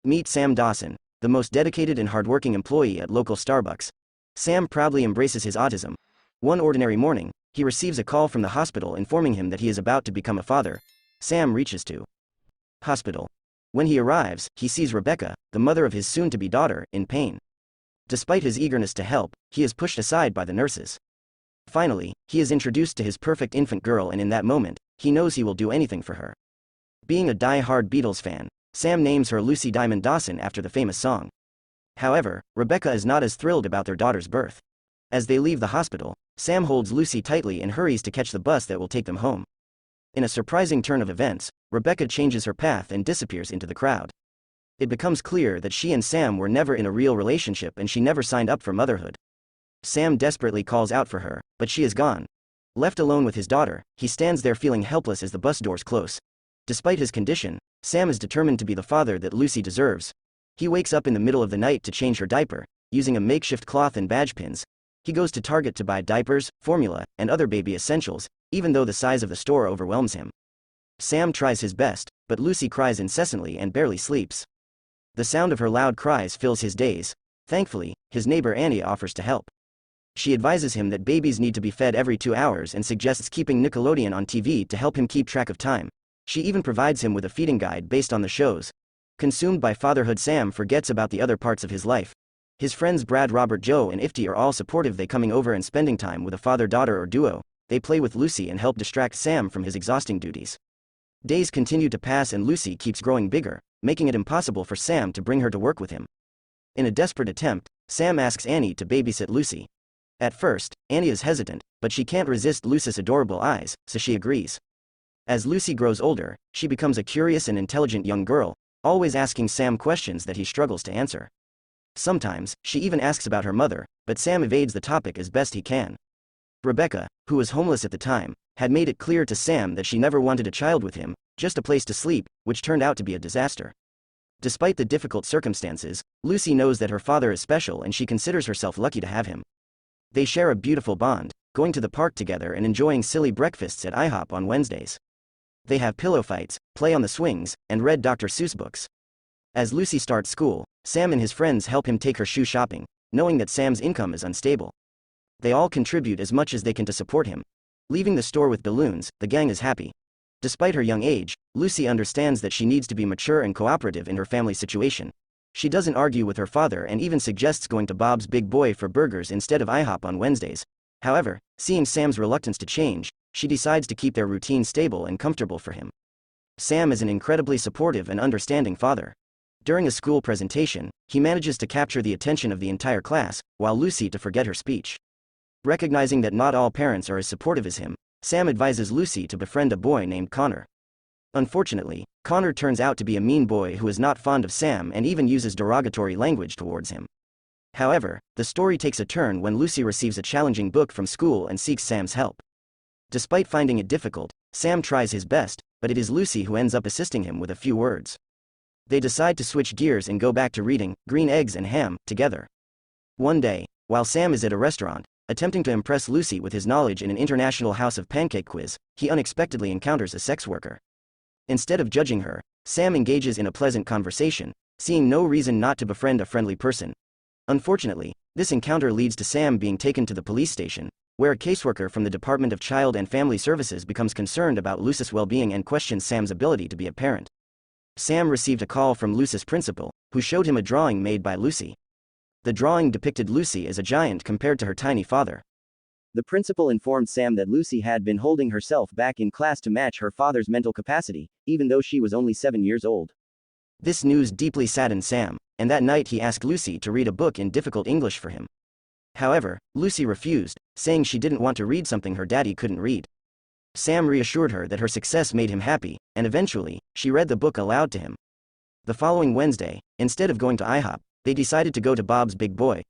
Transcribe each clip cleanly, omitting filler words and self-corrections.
Meet Sam Dawson, the most dedicated and hardworking employee at local Starbucks. Sam proudly embraces his autism. One ordinary morning, he receives a call from the hospital informing him that he is about to become a father. Sam reaches to hospital. When he arrives, he sees Rebecca, the mother of his soon-to-be daughter, in pain. Despite his eagerness to help, he is pushed aside by the nurses. Finally, he is introduced to his perfect infant girl, and in that moment, he knows he will do anything for her. Being a die-hard Beatles fan, Sam names her Lucy Diamond Dawson after the famous song. However, Rebecca is not as thrilled about their daughter's birth. As they leave the hospital, Sam holds Lucy tightly and hurries to catch the bus that will take them home. In a surprising turn of events, Rebecca changes her path and disappears into the crowd. It becomes clear that she and Sam were never in a real relationship and she never signed up for motherhood. Sam desperately calls out for her, but she is gone. Left alone with his daughter, he stands there feeling helpless as the bus doors close. Despite his condition, Sam is determined to be the father that Lucy deserves. He wakes up in the middle of the night to change her diaper, using a makeshift cloth and badge pins. He goes to Target to buy diapers, formula, and other baby essentials, even though the size of the store overwhelms him. Sam tries his best, but Lucy cries incessantly and barely sleeps. The sound of her loud cries fills his days. Thankfully, his neighbor Annie offers to help. She advises him that babies need to be fed every 2 hours and suggests keeping Nickelodeon on TV to help him keep track of time. She even provides him with a feeding guide based on the shows. Consumed by fatherhood, Sam forgets about the other parts of his life. His friends Brad, Robert, Joe, and Ifty are all supportive. They coming over and spending time with a father-daughter or duo. They play with Lucy and help distract Sam from his exhausting duties. Days continue to pass and Lucy keeps growing bigger, making it impossible for Sam to bring her to work with him. In a desperate attempt, Sam asks Annie to babysit Lucy. At first, Annie is hesitant, but she can't resist Lucy's adorable eyes, so she agrees. As Lucy grows older, she becomes a curious and intelligent young girl, always asking Sam questions that he struggles to answer. Sometimes, she even asks about her mother, but Sam evades the topic as best he can. Rebecca, who was homeless at the time, had made it clear to Sam that she never wanted a child with him, just a place to sleep, which turned out to be a disaster. Despite the difficult circumstances, Lucy knows that her father is special and she considers herself lucky to have him. They share a beautiful bond, going to the park together and enjoying silly breakfasts at IHOP on Wednesdays. They have pillow fights, play on the swings, and read Dr. Seuss books. As Lucy starts school, Sam and his friends help him take her shoe shopping, knowing that Sam's income is unstable. They all contribute as much as they can to support him. Leaving the store with balloons, the gang is happy. Despite her young age, Lucy understands that she needs to be mature and cooperative in her family situation. She doesn't argue with her father and even suggests going to Bob's Big Boy for burgers instead of IHOP on Wednesdays. However, seeing Sam's reluctance to change, she decides to keep their routine stable and comfortable for him. Sam is an incredibly supportive and understanding father. During a school presentation, he manages to capture the attention of the entire class, while Lucy to forget her speech. Recognizing that not all parents are as supportive as him, Sam advises Lucy to befriend a boy named Connor. Unfortunately, Connor turns out to be a mean boy who is not fond of Sam and even uses derogatory language towards him. However, the story takes a turn when Lucy receives a challenging book from school and seeks Sam's help. Despite finding it difficult, Sam tries his best, but it is Lucy who ends up assisting him with a few words. They decide to switch gears and go back to reading Green Eggs and Ham together. One day, while Sam is at a restaurant, attempting to impress Lucy with his knowledge in an international house of pancake quiz, he unexpectedly encounters a sex worker. Instead of judging her, Sam engages in a pleasant conversation, seeing no reason not to befriend a friendly person. Unfortunately, this encounter leads to Sam being taken to the police station, where a caseworker from the Department of Child and Family Services becomes concerned about Lucy's well-being and questions Sam's ability to be a parent. Sam received a call from Lucy's principal, who showed him a drawing made by Lucy. The drawing depicted Lucy as a giant compared to her tiny father. The principal informed Sam that Lucy had been holding herself back in class to match her father's mental capacity, even though she was only 7 years old. This news deeply saddened Sam, and that night he asked Lucy to read a book in difficult English for him. However, Lucy refused, saying she didn't want to read something her daddy couldn't read. Sam reassured her that her success made him happy, and eventually, she read the book aloud to him. The following Wednesday, instead of going to IHOP, they decided to go to Bob's Big Boy.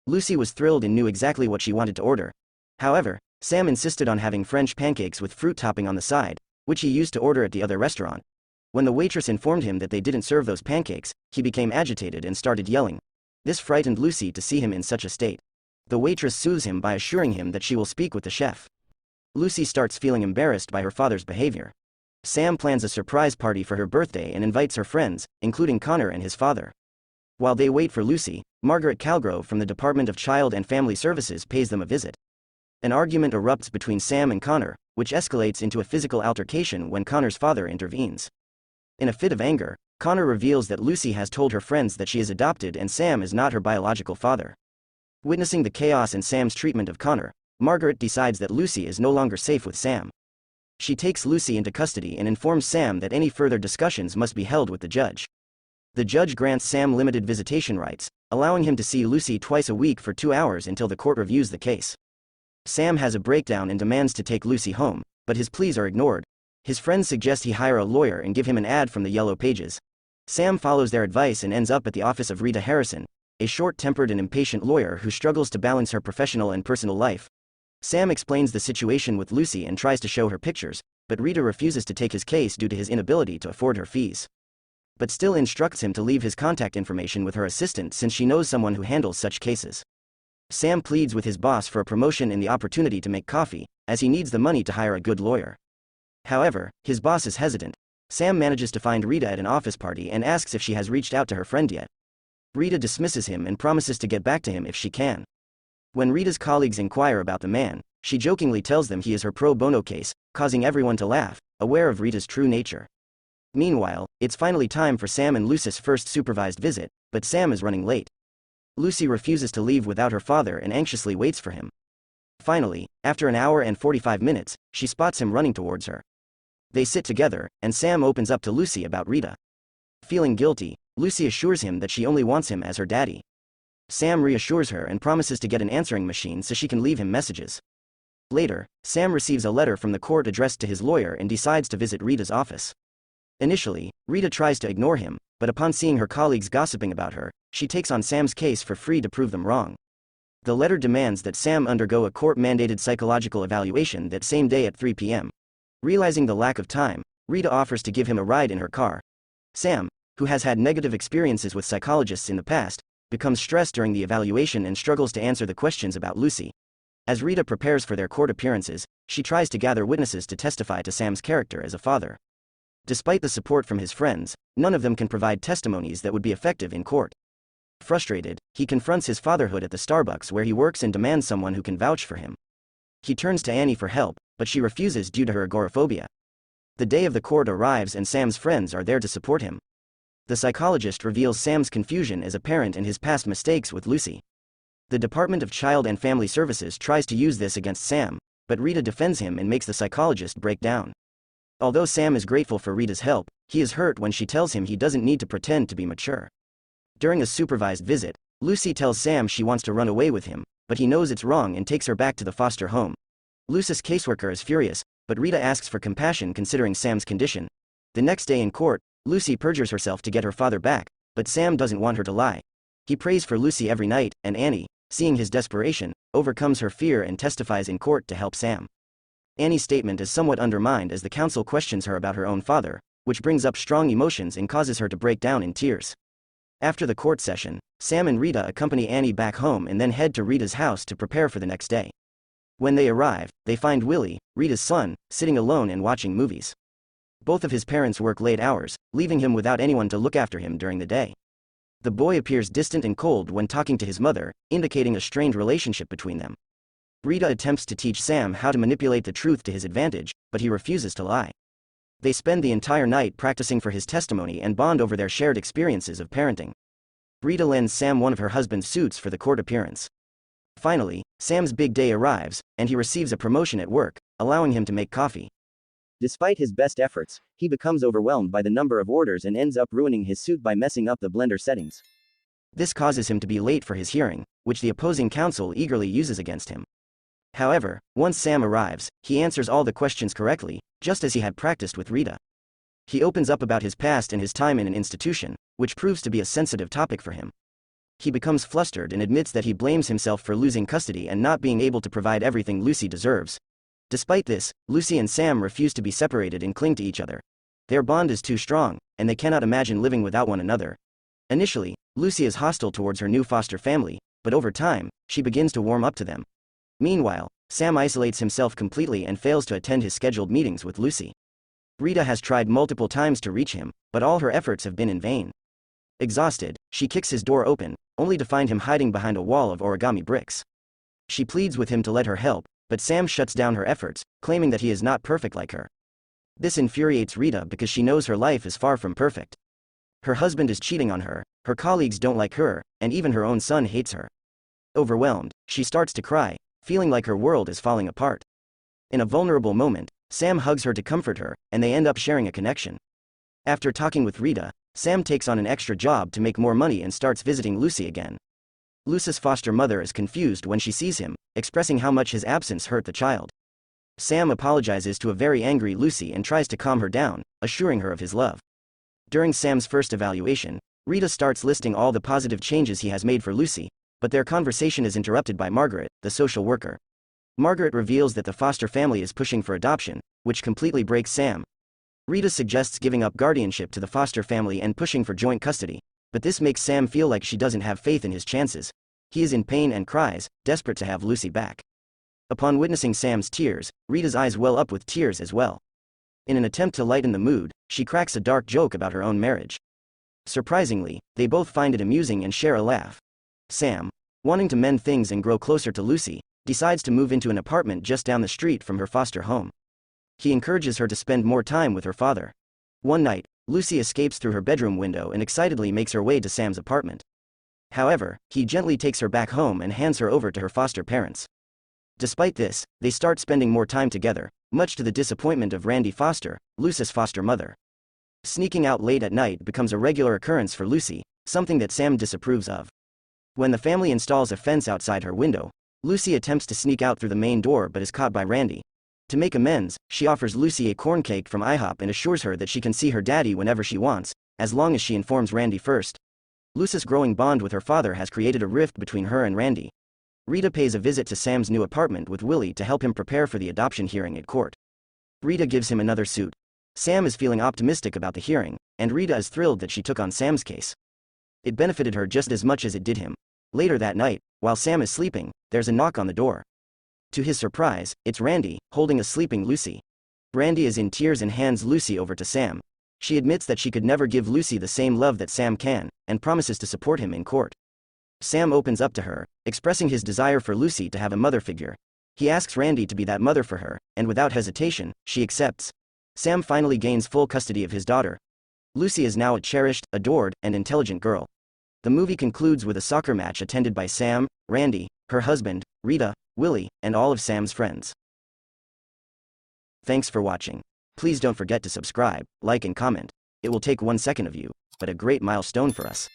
Lucy was thrilled and knew exactly what she wanted to order. However, Sam insisted on having French pancakes with fruit topping on the side, which he used to order at the other restaurant. When the waitress informed him that they didn't serve those pancakes, he became agitated and started yelling. This frightened Lucy to see him in such a state. The waitress soothes him by assuring him that she will speak with the chef. Lucy starts feeling embarrassed by her father's behavior. Sam plans a surprise party for her birthday and invites her friends, including Connor and his father. While they wait for Lucy, Margaret Calgrove from the Department of Child and Family Services pays them a visit. An argument erupts between Sam and Connor, which escalates into a physical altercation when Connor's father intervenes. In a fit of anger, Connor reveals that Lucy has told her friends that she is adopted and Sam is not her biological father. Witnessing the chaos in Sam's treatment of Connor, Margaret decides that Lucy is no longer safe with Sam. She takes Lucy into custody and informs Sam that any further discussions must be held with the judge. The judge grants Sam limited visitation rights, allowing him to see Lucy twice a week for 2 hours until the court reviews the case. Sam has a breakdown and demands to take Lucy home, but his pleas are ignored. His friends suggest he hire a lawyer and give him an ad from the Yellow Pages. Sam follows their advice and ends up at the office of Rita Harrison, a short-tempered and impatient lawyer who struggles to balance her professional and personal life. Sam explains the situation with Lucy and tries to show her pictures, but Rita refuses to take his case due to his inability to afford her fees. But still instructs him to leave his contact information with her assistant since she knows someone who handles such cases. Sam pleads with his boss for a promotion and the opportunity to make coffee, as he needs the money to hire a good lawyer. However, his boss is hesitant. Sam manages to find Rita at an office party and asks if she has reached out to her friend yet. Rita dismisses him and promises to get back to him if she can. When Rita's colleagues inquire about the man, she jokingly tells them he is her pro bono case, causing everyone to laugh, aware of Rita's true nature. Meanwhile, it's finally time for Sam and Lucy's first supervised visit, but Sam is running late. Lucy refuses to leave without her father and anxiously waits for him. Finally, after an hour and 45 minutes, she spots him running towards her. They sit together, and Sam opens up to Lucy about Rita. Feeling guilty, Lucy assures him that she only wants him as her daddy. Sam reassures her and promises to get an answering machine so she can leave him messages. Later, Sam receives a letter from the court addressed to his lawyer and decides to visit Rita's office. Initially, Rita tries to ignore him, but upon seeing her colleagues gossiping about her, she takes on Sam's case for free to prove them wrong. The letter demands that Sam undergo a court-mandated psychological evaluation that same day at 3 p.m. Realizing the lack of time, Rita offers to give him a ride in her car. Sam, who has had negative experiences with psychologists in the past, becomes stressed during the evaluation and struggles to answer the questions about Lucy. As Rita prepares for their court appearances, she tries to gather witnesses to testify to Sam's character as a father. Despite the support from his friends, none of them can provide testimonies that would be effective in court. Frustrated, he confronts his fatherhood at the Starbucks where he works and demands someone who can vouch for him. He turns to Annie for help, but she refuses due to her agoraphobia. The day of the court arrives and Sam's friends are there to support him. The psychologist reveals Sam's confusion as a parent and his past mistakes with Lucy. The Department of Child and Family Services tries to use this against Sam, but Rita defends him and makes the psychologist break down. Although Sam is grateful for Rita's help, he is hurt when she tells him he doesn't need to pretend to be mature. During a supervised visit, Lucy tells Sam she wants to run away with him, but he knows it's wrong and takes her back to the foster home. Lucy's caseworker is furious, but Rita asks for compassion considering Sam's condition. The next day in court, Lucy perjures herself to get her father back, but Sam doesn't want her to lie. He prays for Lucy every night, and Annie, seeing his desperation, overcomes her fear and testifies in court to help Sam. Annie's statement is somewhat undermined as the counsel questions her about her own father, which brings up strong emotions and causes her to break down in tears. After the court session, Sam and Rita accompany Annie back home and then head to Rita's house to prepare for the next day. When they arrive, they find Willie, Rita's son, sitting alone and watching movies. Both of his parents work late hours, leaving him without anyone to look after him during the day. The boy appears distant and cold when talking to his mother, indicating a strained relationship between them. Rita attempts to teach Sam how to manipulate the truth to his advantage, but he refuses to lie. They spend the entire night practicing for his testimony and bond over their shared experiences of parenting. Rita lends Sam one of her husband's suits for the court appearance. Finally, Sam's big day arrives, and he receives a promotion at work, allowing him to make coffee. Despite his best efforts, he becomes overwhelmed by the number of orders and ends up ruining his suit by messing up the blender settings. This causes him to be late for his hearing, which the opposing counsel eagerly uses against him. However, once Sam arrives, he answers all the questions correctly, just as he had practiced with Rita. He opens up about his past and his time in an institution, which proves to be a sensitive topic for him. He becomes flustered and admits that he blames himself for losing custody and not being able to provide everything Lucy deserves. Despite this, Lucy and Sam refuse to be separated and cling to each other. Their bond is too strong, and they cannot imagine living without one another. Initially, Lucy is hostile towards her new foster family, but over time, she begins to warm up to them. Meanwhile, Sam isolates himself completely and fails to attend his scheduled meetings with Lucy. Rita has tried multiple times to reach him, but all her efforts have been in vain. Exhausted, she kicks his door open, only to find him hiding behind a wall of origami bricks. She pleads with him to let her help, but Sam shuts down her efforts, claiming that he is not perfect like her. This infuriates Rita because she knows her life is far from perfect. Her husband is cheating on her, her colleagues don't like her, and even her own son hates her. Overwhelmed, she starts to cry, feeling like her world is falling apart. In a vulnerable moment, Sam hugs her to comfort her, and they end up sharing a connection. After talking with Rita, Sam takes on an extra job to make more money and starts visiting Lucy again. Lucy's foster mother is confused when she sees him, expressing how much his absence hurt the child. Sam apologizes to a very angry Lucy and tries to calm her down, assuring her of his love. During Sam's first evaluation, Rita starts listing all the positive changes he has made for Lucy, but their conversation is interrupted by Margaret, the social worker. Margaret reveals that the foster family is pushing for adoption, which completely breaks Sam. Rita suggests giving up guardianship to the foster family and pushing for joint custody, but this makes Sam feel like she doesn't have faith in his chances. He is in pain and cries, desperate to have Lucy back. Upon witnessing Sam's tears, Rita's eyes well up with tears as well. In an attempt to lighten the mood, she cracks a dark joke about her own marriage. Surprisingly, they both find it amusing and share a laugh. Sam, wanting to mend things and grow closer to Lucy, decides to move into an apartment just down the street from her foster home. He encourages her to spend more time with her father. One night, Lucy escapes through her bedroom window and excitedly makes her way to Sam's apartment. However, he gently takes her back home and hands her over to her foster parents. Despite this, they start spending more time together, much to the disappointment of Randy Foster, Lucy's foster mother. Sneaking out late at night becomes a regular occurrence for Lucy, something that Sam disapproves of. When the family installs a fence outside her window, Lucy attempts to sneak out through the main door but is caught by Randy. To make amends, she offers Lucy a corn cake from IHOP and assures her that she can see her daddy whenever she wants, as long as she informs Randy first. Lucy's growing bond with her father has created a rift between her and Randy. Rita pays a visit to Sam's new apartment with Willie to help him prepare for the adoption hearing at court. Rita gives him another suit. Sam is feeling optimistic about the hearing, and Rita is thrilled that she took on Sam's case. It benefited her just as much as it did him. Later that night, while Sam is sleeping, there's a knock on the door. To his surprise, it's Randy, holding a sleeping Lucy. Randy is in tears and hands Lucy over to Sam. She admits that she could never give Lucy the same love that Sam can, and promises to support him in court. Sam opens up to her, expressing his desire for Lucy to have a mother figure. He asks Randy to be that mother for her, and without hesitation, she accepts. Sam finally gains full custody of his daughter. Lucy is now a cherished, adored, and intelligent girl. The movie concludes with a soccer match attended by Sam, Randy, her husband, Rita, Willie, and all of Sam's friends. Thanks for watching. Please don't forget to subscribe, like and comment. It will take 1 second of you, but a great milestone for us.